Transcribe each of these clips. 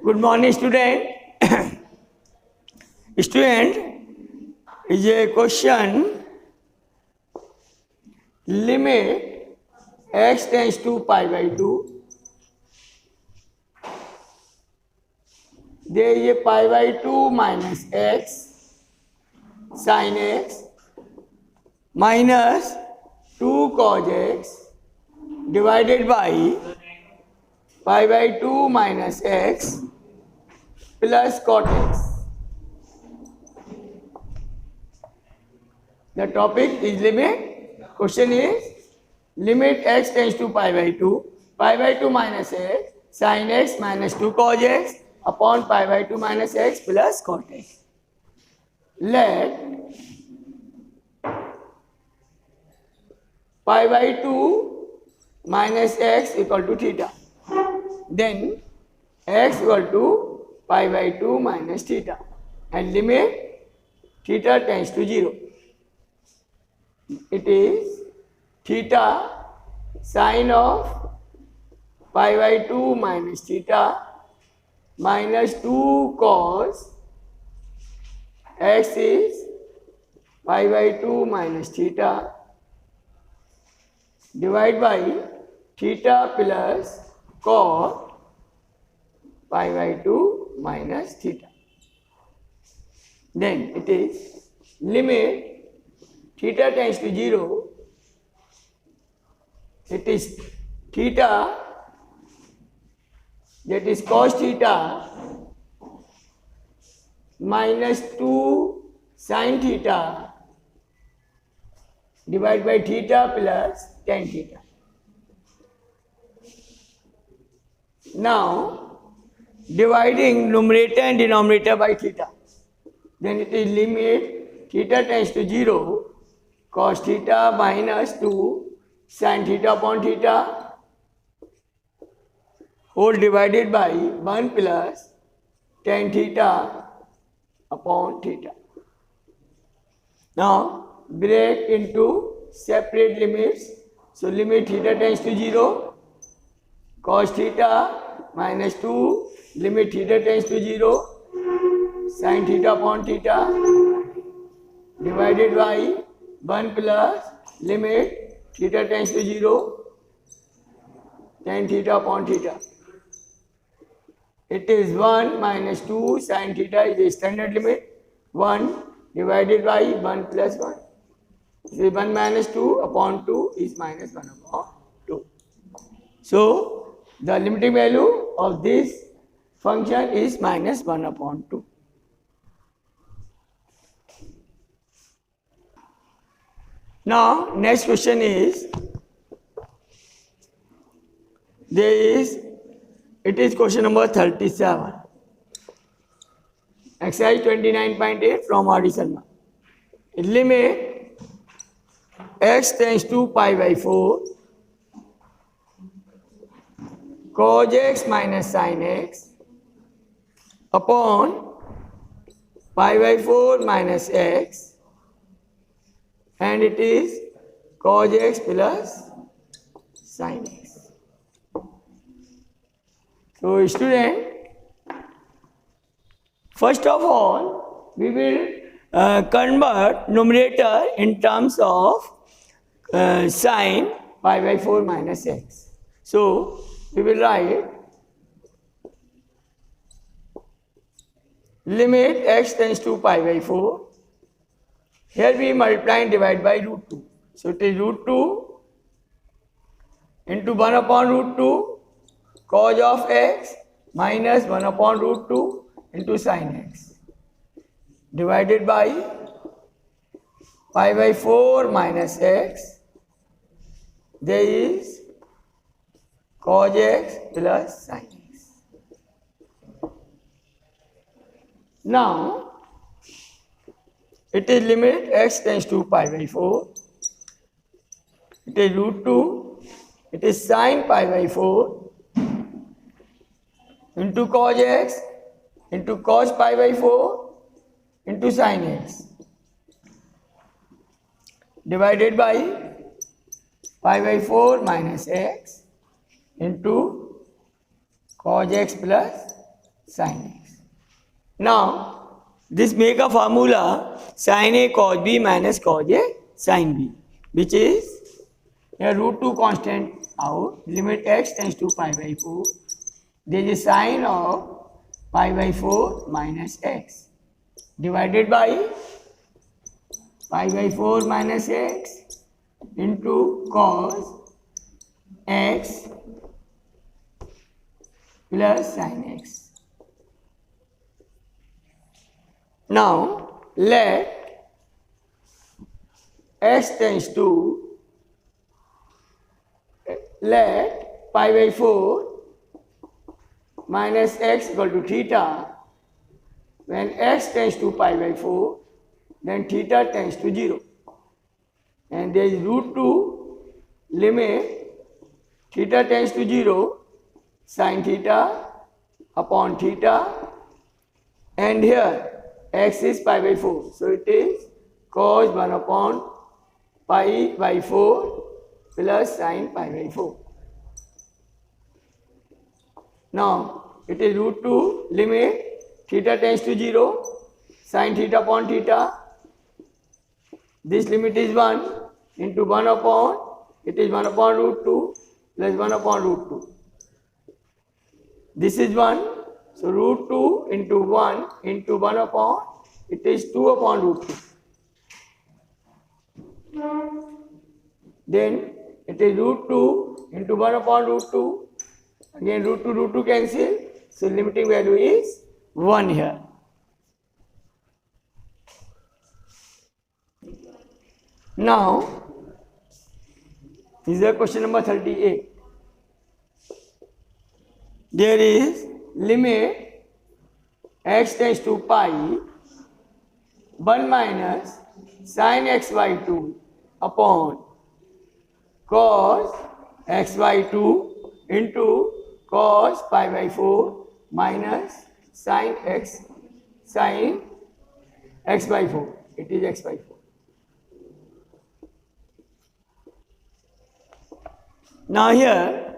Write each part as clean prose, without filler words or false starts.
Good morning, student. Student, is a question. Limit x tends to pi by 2. There is a pi by 2 minus x sin x minus 2 cos x divided by pi by 2 minus x plus cot x. The topic is limit. Question is limit x tends to pi by 2 minus x sin x minus 2 cos x upon pi by 2 minus x plus cot x. Let pi by 2 minus x equal to theta. Then x equal to pi by 2 minus theta and limit theta tends to 0. It is theta sine of pi by 2 minus theta minus 2 cos x is pi by 2 minus theta divided by theta plus cot pi by 2 minus theta. Then it is limit theta tends to 0. It is theta, that is cos theta minus 2 sin theta divided by theta plus tan theta. Now dividing numerator and denominator by theta, then it is limit theta tends to 0 cos theta minus 2 sin theta upon theta whole divided by 1 plus tan theta upon theta. Now break into separate limits. So limit theta tends to 0 cos theta minus 2 limit theta tends to 0 sin theta upon theta divided by 1 plus limit theta tends to 0 tan theta upon theta. It is 1 minus 2 sin theta is a standard limit. 1 divided by 1 plus 1. So 1 minus 2 upon 2 is minus 1 upon 2. So the limiting value of this function is minus 1 upon 2. Now next question is, it is question number 37. Exercise 29.8 from R.D. Sharma. Limit x tends to pi by 4 cos x minus sin x upon pi by 4 minus x and it is cos x plus sin x. So student, first of all we will convert numerator in terms of sin pi by 4 minus x. So we will write limit x tends to pi by 4. Here we multiply and divide by root 2. So it is root 2 into 1 upon root 2 cos of x minus 1 upon root 2 into sin x divided by pi by 4 minus x. There is cos x plus sin x. Now it is limit x tends to pi by 4. It is root 2. It is sin pi by 4 into cos x into cos pi by 4 into sin x divided by pi by 4 minus x into cos x plus sin x. Now, this make a formula sin a cos b minus cos a sin b, which is a root 2 constant out, limit x tends to pi by 4. There is a sine of pi by 4 minus x divided by pi by 4 minus x into cos x plus sin x. Now, let let pi by 4 minus x equal to theta. When x tends to pi by 4, then theta tends to 0. And there is root 2 limit theta tends to 0 sin theta upon theta, and here x is pi by 4. So it is cos 1 upon pi by 4 plus sin pi by 4. Now it is root 2 limit theta tends to 0 sin theta upon theta. This limit is 1 into 1 upon, it is 1 upon root 2 plus 1 upon root 2. This is 1, so root 2 into 1 into 1 upon, it is 2 upon root 2. Then it is root 2 into 1 upon root 2. Again root 2 cancel, so limiting value is 1 here. Now, this is question number 38. There is limit x tends to pi 1 minus sin x by 2 upon cos x by 2 into cos pi by 4 minus sin x by 4. It is x by 4. Now here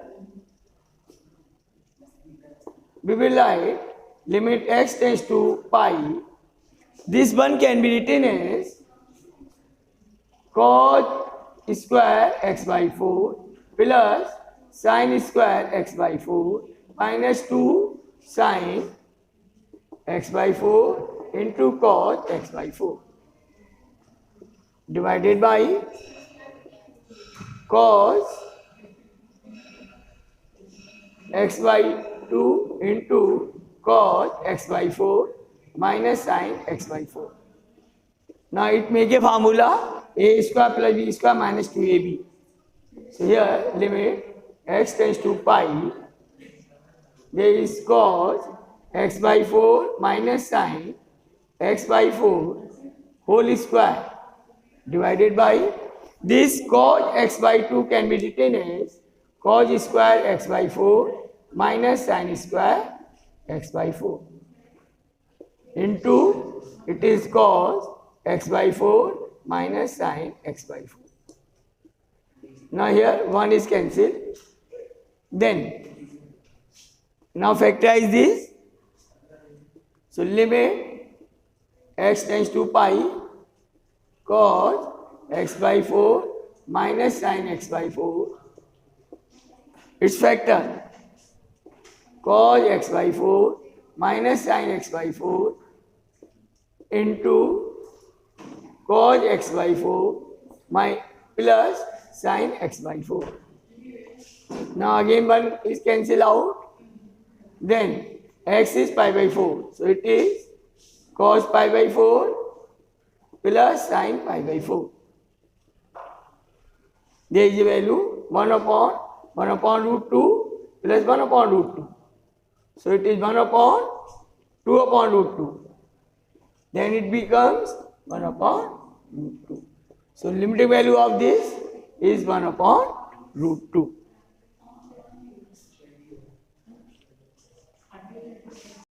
we will write limit x tends to pi. This one can be written as cos square x by 4 plus sin square x by 4 minus 2 sin x by 4 into cos x by 4 divided by cos x by 2 into cos x by 4 minus sin x by 4. Now it make a formula a square plus b square minus 2ab. So here limit x tends to pi, there is cos x by 4 minus sin x by 4 whole square divided by this cos x by 2 can be written as cos square x by 4 minus sin square x by 4 into it is cos x by 4 minus sin x by 4. Now here 1 is cancelled. Then now factorize this. So limit x tends to pi cos x by 4 minus sin x by 4. Its factor cos x by 4 minus sin x by 4 into cos x by 4 plus sin x by 4. Now again 1 is cancelled out. Then x is pi by 4. So it is cos pi by 4 plus sin pi by 4. There is a value 1 upon root 2 plus 1 upon root 2. So it is 1 upon 2 upon root 2. Then it becomes 1 upon root 2. So limiting value of this is 1 upon root 2.